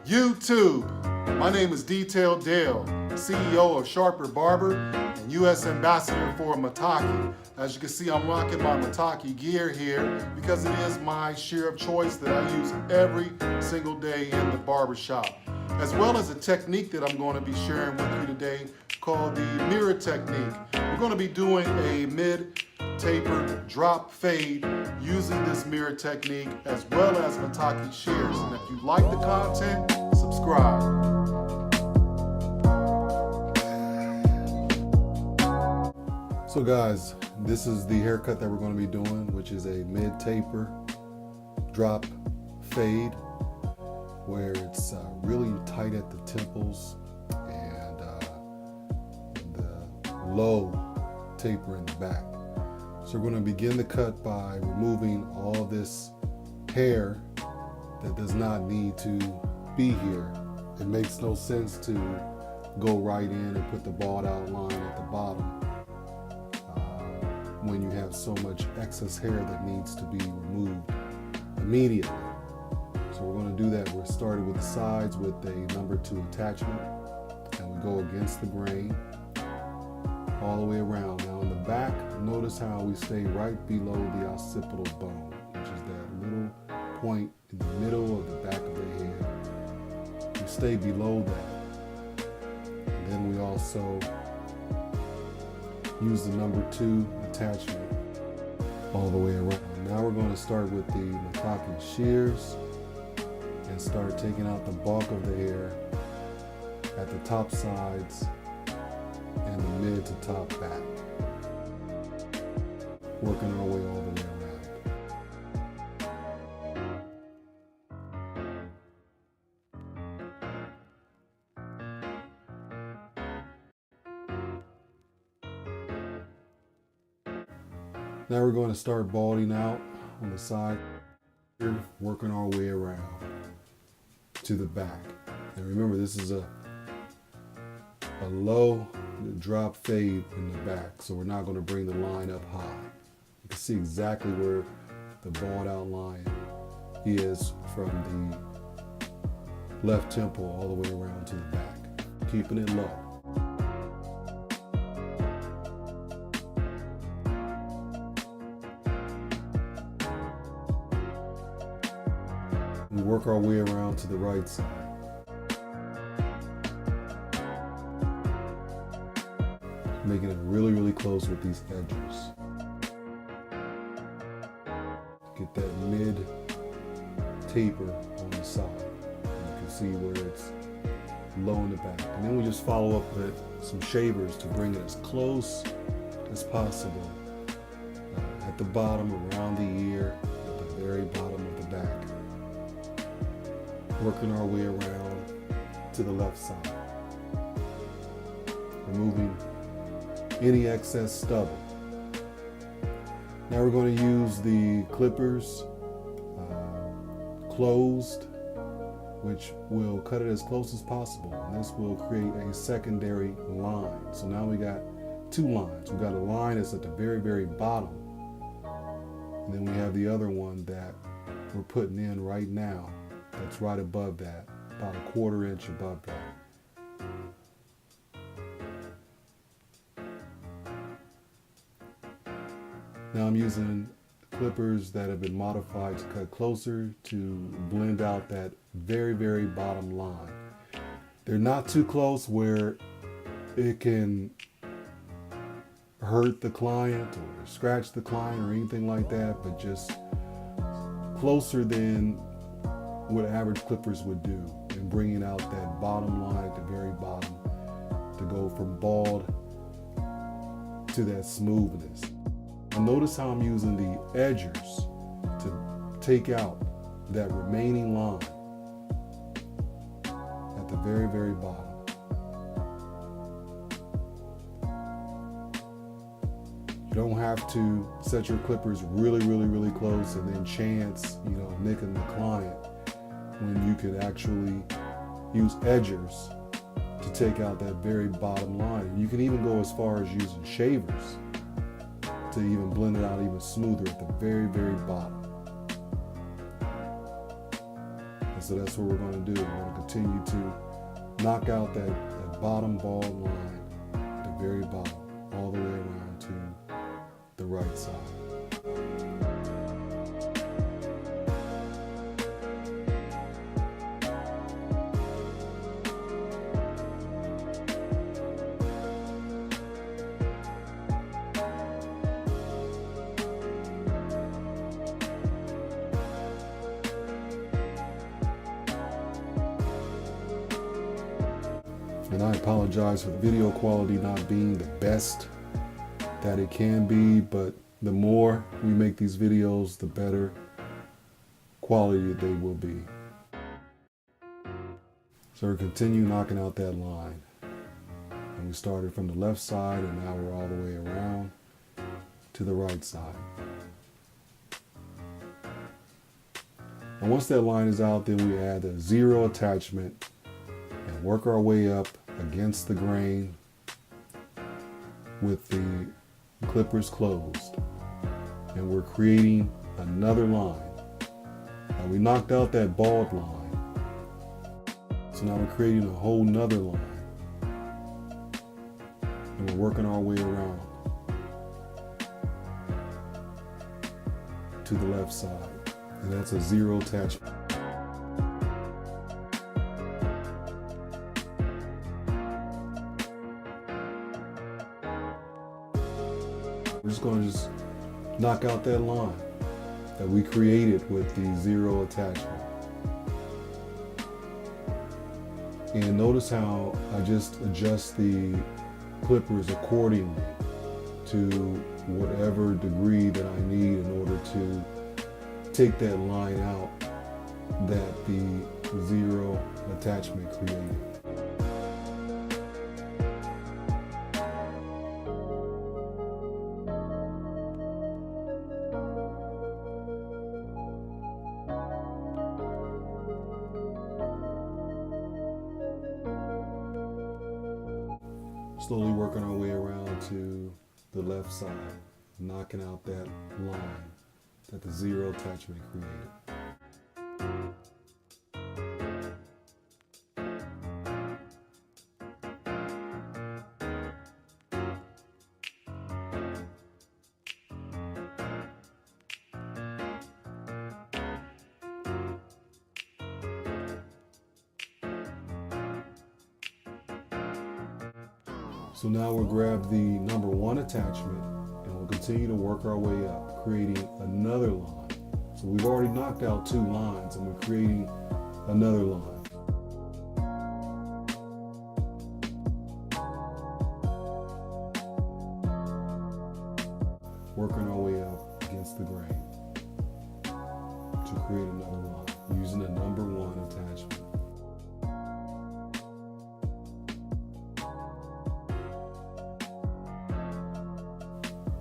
YouTube. My name is Detailed Dale, CEO of Sharper Barber and U.S. Ambassador for Mataki. As you can see, I'm rocking my Mataki gear here because it is my shear of choice that I use every single day in the barber shop, as well as a technique that I'm going to be sharing with you today called the mirror technique. We're going to be doing a mid-taper drop fade using this mirror technique as well as Mataki shears. And if you like the content, subscribe. So guys, this is the haircut that we're going to be doing, which is a mid-taper drop fade where it's really tight at the temples and the low taper in the back. So we're going to begin the cut by removing all this hair that does not need to be here. It makes no sense to go right in and put the bald outline at the bottom when you have so much excess hair that needs to be removed immediately. So we're going to do that. We're starting with the sides with a number 2 attachment, and we go against the grain all the way around. Now in the back, notice how we stay right below the occipital bone, which is that little point in the middle of the back of the head. We stay below that. And then we also use the number 2 attachment all the way around. Now we're going to start with the Mataki shears and start taking out the bulk of the hair at the top sides and the mid to top back, working our way all the way around. Now we're going to start balding out on the side, working our way around to the back. And remember, this is a low drop fade in the back, so we're not going to bring the line up high. You can see exactly where the bald outline is from the left temple all the way around to the back, keeping it low. We work our way around to the right side. Making it really, really close with these edges. Get that mid taper on the side. You can see where it's low in the back. And then we just follow up with some shavers to bring it as close as possible at the bottom, around the ear, at the very bottom of the back. Working our way around to the left side. Removing any excess stubble. Now we're going to use the clippers closed, which will cut it as close as possible. And this will create a secondary line. So now we got 2 lines. We got a line that's at the very, very bottom. And then we have the other one that we're putting in right now. That's right above that, about a 1/4 inch above that. Now I'm using clippers that have been modified to cut closer to blend out that very, very bottom line. They're not too close where it can hurt the client or scratch the client or anything like that, but just closer than what average clippers would do, and bringing out that bottom line at the very bottom to go from bald to that smoothness. And notice how I'm using the edgers to take out that remaining line at the very, very bottom. You don't have to set your clippers really, really, really close and then chance, nicking the client, when you could actually use edgers to take out that very bottom line. And you can even go as far as using shavers to even blend it out even smoother at the very, very bottom. And so that's what we're going to do. We're going to continue to knock out that bottom bald line, the very bottom, all the way around to the right side. And I apologize for the video quality not being the best that it can be, but the more we make these videos, the better quality they will be. So we're continue knocking out that line. And we started from the left side, and now we're all the way around to the right side. And once that line is out, then we add a zero attachment and work our way up against the grain with the clippers closed. And we're creating another line. Now we knocked out that bald line. So now we're creating a whole nother line. And we're working our way around to the left side. And that's a zero attachment. We're just going to knock out that line that we created with the zero attachment. And notice how I just adjust the clippers accordingly to whatever degree that I need in order to take that line out that the zero attachment created. Slowly working our way around to the left side, knocking out that line that the zero attachment created. So now we'll grab the number one attachment and we'll continue to work our way up, creating another line. So we've already knocked out two lines and we're creating another line. Working our way up against the grain to create another line using the number one attachment.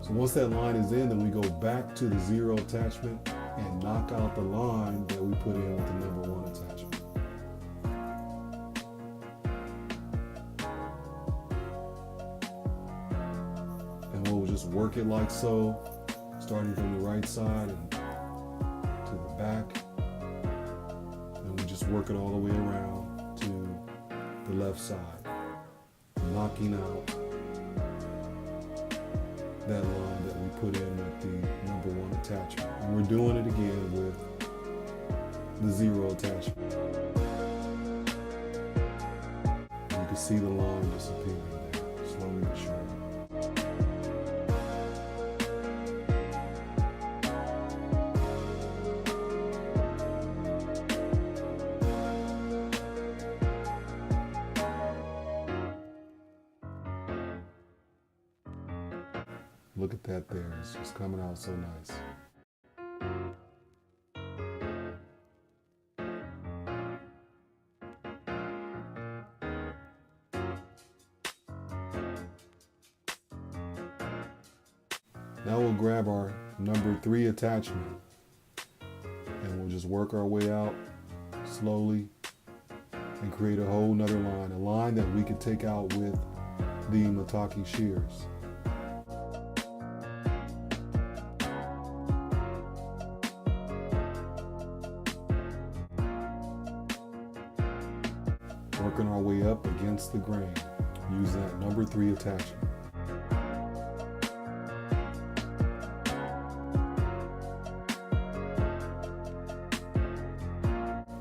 So once that line is in, then we go back to the zero attachment and knock out the line that we put in with the number one attachment. And we'll just work it like so, starting from the right side and to the back. And we just work it all the way around to the left side, knocking out that line that we put in with the number one attachment. And we're doing it again with the zero attachment. You can see the line disappearing there, slowly but surely. Look at that there, it's just coming out so nice. Now we'll grab our number three attachment and we'll just work our way out slowly and create a whole nother line, a line that we can take out with the Mataki shears. working our way up against the grain using that number 3 attachment.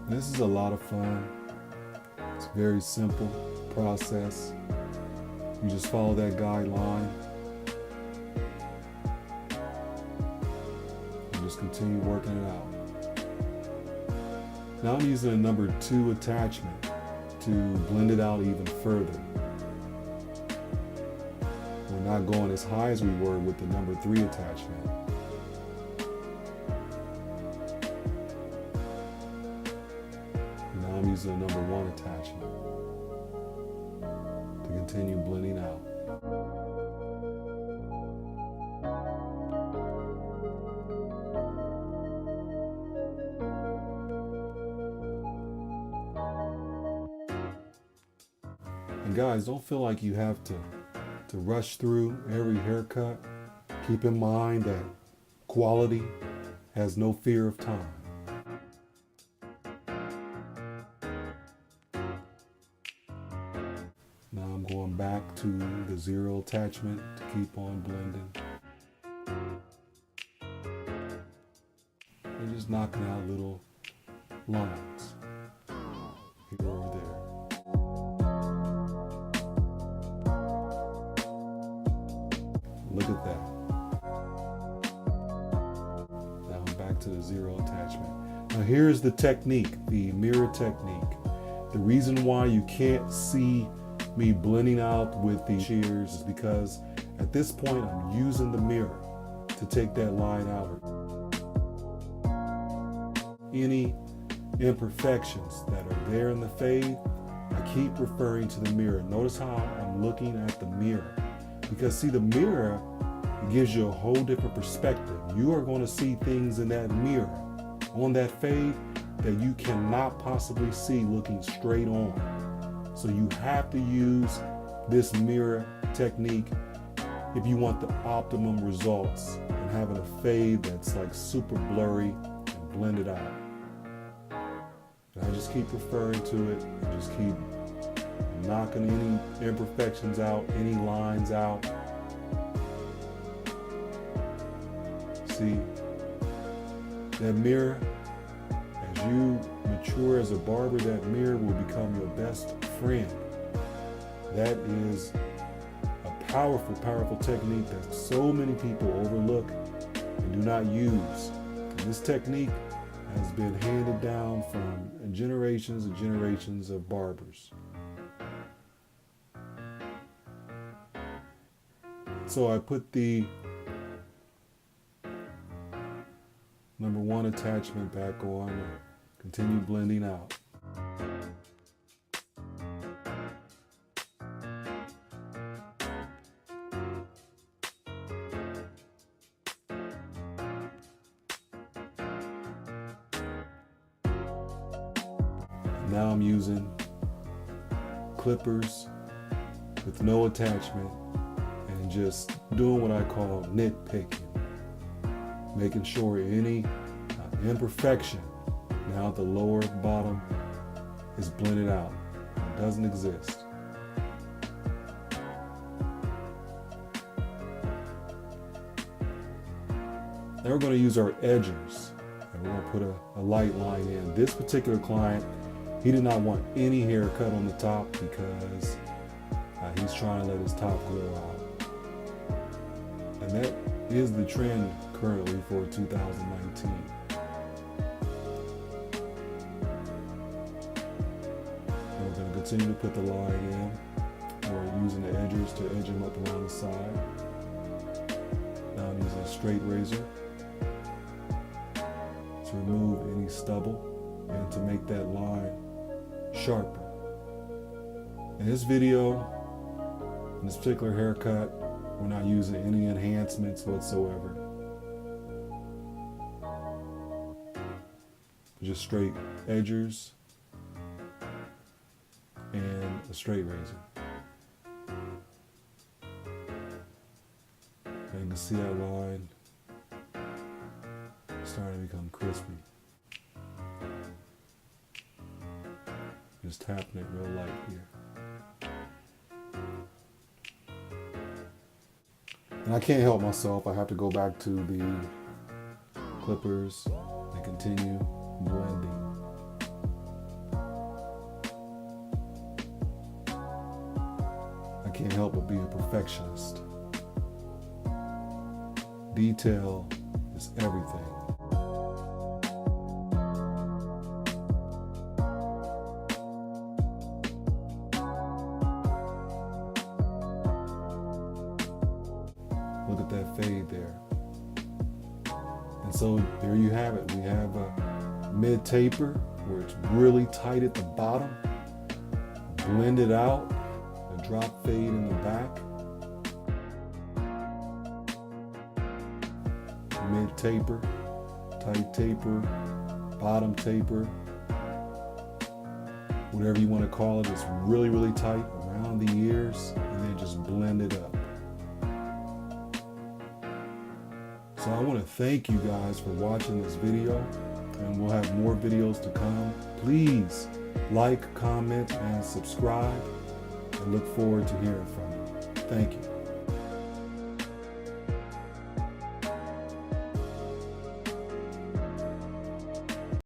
This is a lot of fun. It's a very simple process. You just follow that guideline and just continue working it out. Now I'm using a number 2 attachment to blend it out even further. We're not going as high as we were with the number 3 attachment. Now I'm using a number 1 attachment to continue blending out. And guys, don't feel like you have to rush through every haircut. Keep in mind that quality has no fear of time. Now I'm going back to the 0 attachment to keep on blending. And just knocking out little lines here or there. Look at that. Now I'm back to the 0 attachment. Now here's the technique, the mirror technique. The reason why you can't see me blending out with the shears is because at this point I'm using the mirror to take that line out. Any imperfections that are there in the fade, I keep referring to the mirror. Notice how I'm looking at the mirror. Because see, the mirror gives you a whole different perspective. You are going to see things in that mirror on that fade that you cannot possibly see looking straight on. So you have to use this mirror technique if you want the optimum results and having a fade that's like super blurry and blended out. And I just keep referring to it and just keep knocking any imperfections out, any lines out. See, that mirror, as you mature as a barber, that mirror will become your best friend. That is a powerful, powerful technique that so many people overlook and do not use. And this technique has been handed down from generations and generations of barbers. So I put the number 1 attachment back on and continue blending out. Now I'm using clippers with no attachment and just doing what I call nitpicking, making sure any imperfection now at the lower bottom is blended out. It doesn't exist. Now we're going to use our edgers and we're going to put a light line in. This particular client, he did not want any haircut on the top because he's trying to let his top grow out. And that is the trend currently for 2019. And we're going to continue to put the line in. We're using the edgers to edge them up around the side. Now I'm using a straight razor to remove any stubble and to make that line sharper. In this video, in this particular haircut, we're not using any enhancements whatsoever. Just straight edgers and a straight razor. And you can see that line starting to become crispy. Just tapping it real light here. And I can't help myself. I have to go back to the clippers and continue blending. I can't help but be a perfectionist. Detail is everything. Look at that fade there. And so there you have it. We have a mid taper where it's really tight at the bottom, blended out, a drop fade in the back, mid taper, tight taper, bottom taper, whatever you want to call it. It's really, really tight around the ears, and then just blend it up. So I want to thank you guys for watching this video, and we'll have more videos to come. Please like, comment, and subscribe. I look forward to hearing from you. Thank you.